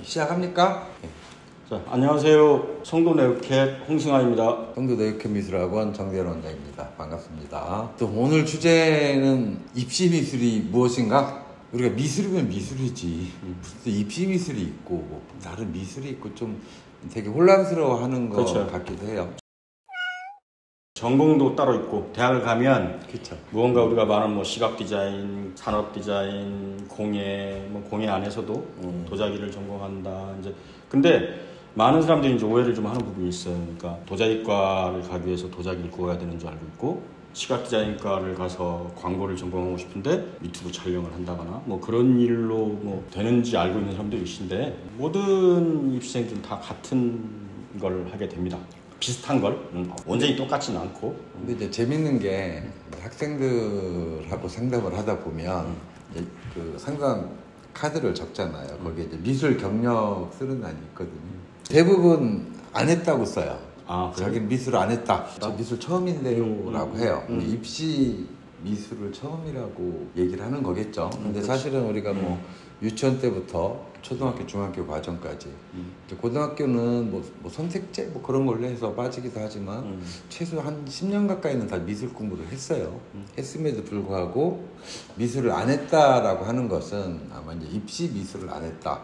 시작합니까? 네. 자, 안녕하세요. 성도네오캣 홍승아입니다. 성도네오캣 미술학원 정대현 원장입니다. 반갑습니다. 또 오늘 주제는 입시 미술이 무엇인가? 우리가 미술이면 미술이지 무슨 입시 미술이 있고 뭐 다른 미술이 있고 좀 되게 혼란스러워하는 것 그렇죠. 같기도 해요. 전공도 따로 있고 대학을 가면 그렇죠. 무언가 우리가 말하는 뭐 시각 디자인, 산업 디자인, 공예, 뭐 공예 안에서도 도자기를 전공한다. 이제 근데 많은 사람들이 이제 오해를 좀 하는 부분이 있어요. 그러니까 도자기과를 가기 위해서 도자기를 구워야 되는 줄 알고 있고, 시각 디자인과를 가서 광고를 전공하고 싶은데 유튜브 촬영을 한다거나 뭐 그런 일로 뭐 되는지 알고 있는 사람도 계신데, 모든 입시생들은 다 같은 걸 하게 됩니다. 비슷한 걸 완전히 똑같지는 않고. 근데 이제 재밌는 게 학생들하고 상담을 하다 보면 이제 그 상담 카드를 적잖아요. 거기에 이제 미술 경력 쓰는 난이 있거든요. 대부분 안 했다고 써요. 자기는 미술 안 했다. 저 미술 처음인데요 라고 해요. 입시 미술을 처음이라고 얘기를 하는 거겠죠. 근데 사실은 우리가 뭐 유치원 때부터 초등학교, 중학교 과정까지 이제 고등학교는 뭐 선택제 뭐 그런 걸로 해서 빠지기도 하지만 최소 한 10년 가까이는 다 미술 공부를 했어요. 했음에도 불구하고 미술을 안 했다라고 하는 것은 아마 이제 입시 미술을 안 했다.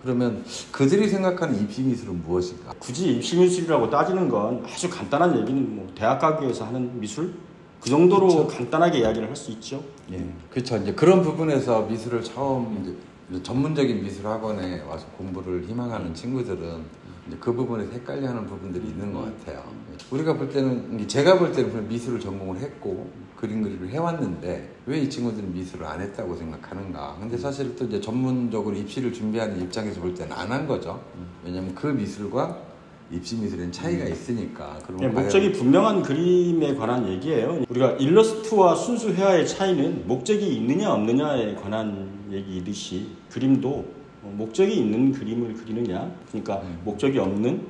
그러면 그들이 생각하는 입시 미술은 무엇인가? 굳이 입시 미술이라고 따지는 건 아주 간단한 얘기는 뭐 대학 가기 위해서 하는 미술? 그 정도로 그쵸? 간단하게 이야기를 할 수 있죠. 예, 그렇죠. 이제 그런 부분에서 미술을 처음 이제 전문적인 미술 학원에 와서 공부를 희망하는 친구들은 이제 그 부분에서 헷갈려하는 부분들이 있는 것 같아요. 우리가 볼 때는, 제가 볼 때는 미술을 전공을 했고 그림 그리기를 해왔는데 왜 이 친구들은 미술을 안 했다고 생각하는가? 근데 사실 또 이제 전문적으로 입시를 준비하는 입장에서 볼 때는 안 한 거죠. 왜냐하면 그 미술과 입시 미술엔 차이가 있으니까. 네, 목적이 분명한 그림에 관한 얘기예요. 우리가 일러스트와 순수 회화의 차이는 목적이 있느냐 없느냐에 관한 얘기이듯이, 그림도 목적이 있는 그림을 그리느냐, 그러니까 목적이 없는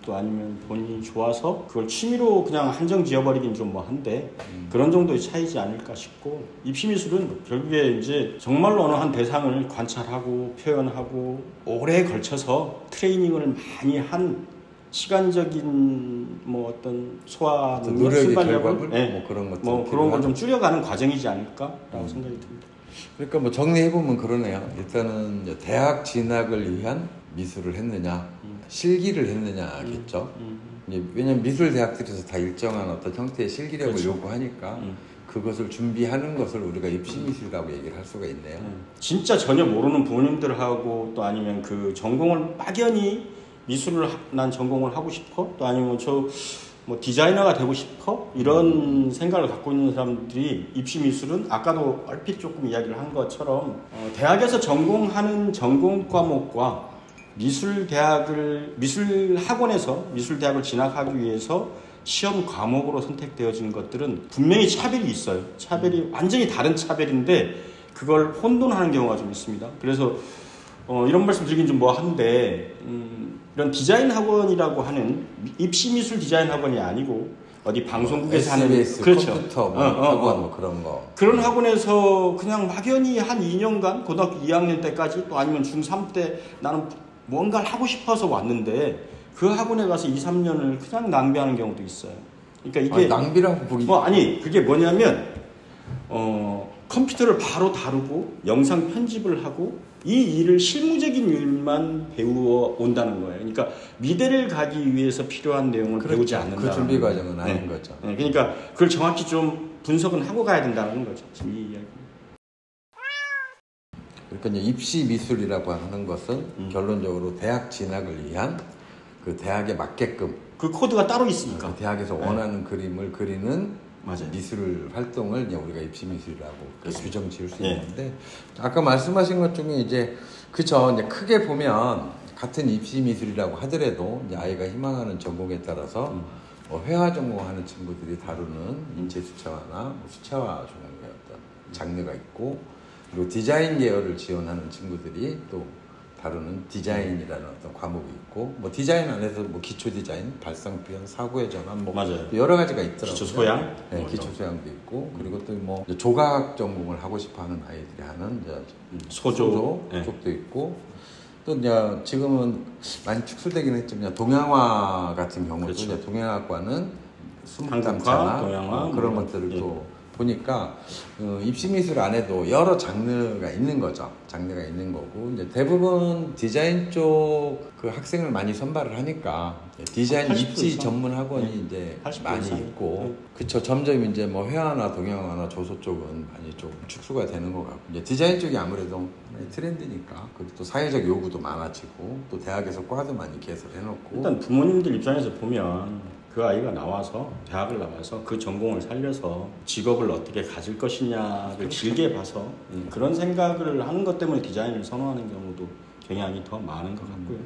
또 아니면 본인이 좋아서 그걸 취미로 그냥 한정 지어버리긴 좀 뭐한데 그런 정도의 차이지 않을까 싶고, 입시 미술은 결국에 이제 정말로 어느 한 대상을 관찰하고 표현하고 오래 걸쳐서 트레이닝을 많이 한 시간적인 뭐 어떤 소화 노력의 결과물, 네. 뭐 그런 것들, 뭐 그런 걸 좀 줄여가는 과정이지 않을까라고 생각이 듭니다. 그러니까 뭐 정리해 보면 그러네요. 일단은 대학 진학을 위한 미술을 했느냐, 실기를 했느냐겠죠. 왜냐면 미술 대학들에서 다 일정한 어떤 형태의 실기력을 그렇죠. 요구하니까 그것을 준비하는 것을 우리가 입시 미술이라고 얘기를 할 수가 있네요. 진짜 전혀 모르는 부모님들하고 또 아니면 그 전공을 막연히 미술을 난 전공을 하고 싶어? 또 아니면 저 뭐 디자이너가 되고 싶어? 이런 생각을 갖고 있는 사람들이 입시 미술은 아까도 얼핏 조금 이야기를 한 것처럼 대학에서 전공하는 전공 과목과 미술 학원에서 미술 대학을 진학하기 위해서 시험 과목으로 선택되어진 것들은 분명히 차별이 있어요. 차별이 완전히 다른 차별인데 그걸 혼돈하는 경우가 좀 있습니다. 그래서 이런 말씀 드리긴 좀 뭐한데 이런 디자인 학원이라고 하는 입시 미술 디자인 학원이 아니고 어디 방송국에서 하는 그렇죠. 컴퓨터 학원 뭐 그런 거. 그런 학원에서 그냥 막연히 한 2년간 고등학교 2학년 때까지 또 아니면 중3 때 나는 뭔가를 하고 싶어서 왔는데 그 학원에 가서 2, 3년을 그냥 낭비하는 경우도 있어요. 그러니까 이게 낭비라고 보기 그게 뭐냐면 컴퓨터를 바로 다루고 영상 편집을 하고 이 일을 실무적인 일만 배우어 온다는 거예요. 그러니까 미대를 가기 위해서 필요한 내용을 그렇죠. 배우지 않는다. 그 준비 과정은 아닌 거죠. 네. 그러니까 그걸 정확히 좀 분석은 하고 가야 된다는 거죠. 지금 이 이야기. 그러니까 이제 입시 미술이라고 하는 것은 결론적으로 대학 진학을 위한 그 대학에 맞게끔 그 코드가 따로 있으니까 그 대학에서 원하는 그림을 그리는 맞아요. 미술 활동을 이제 우리가 입시 미술이라고 규정 지을 수 있는데, 아까 말씀하신 것 중에 이제 그쵸, 이제 크게 보면 같은 입시 미술이라고 하더라도 이제 아이가 희망하는 전공에 따라서 회화 전공하는 친구들이 다루는 인체 수채화나 수채화 종류의 어떤 장르가 있고, 그리고 디자인 계열을 지원하는 친구들이 또 다루는 디자인이라는 어떤 과목이 있고, 뭐 디자인 안에서 뭐 기초 디자인, 발상 표현, 사고의 전환, 뭐 맞아요. 여러 가지가 있더라고요. 기초 소양, 네, 기초 소양도 있고, 그리고 또 뭐 조각 전공을 하고 싶어하는 아이들이 하는 이제 소조 네. 쪽도 있고, 또 이제 지금은 많이 축소되긴 했지만 동양화 같은 경우도 그렇죠. 이제 동양학과는 한국화, 수묵담차나 동양화 그런 뭐, 것들을 예. 또 보니까 입시미술 안에도 여러 장르가 있는 거죠. 장르가 있는 거고 이제 대부분 디자인 쪽 그 학생을 많이 선발을 하니까 디자인 80% 입시 이상. 전문 학원이 네. 이제 80% 많이 이상. 있고 네. 그쵸. 점점 이제 뭐 회화나 동양화나 조소 쪽은 많이 좀 축소가 되는 것 같고 이제 디자인 쪽이 아무래도 많이 트렌드니까 그리고 또 사회적 요구도 많아지고 또 대학에서 과도 많이 개설해놓고 일단 부모님들 입장에서 보면 그 아이가 나와서 대학을 나와서 그 전공을 살려서 직업을 어떻게 가질 것이냐를 길게 봐서 그런 생각을 하는 것 때문에 디자인을 선호하는 경우도 경향이 더 많은 것 같고요.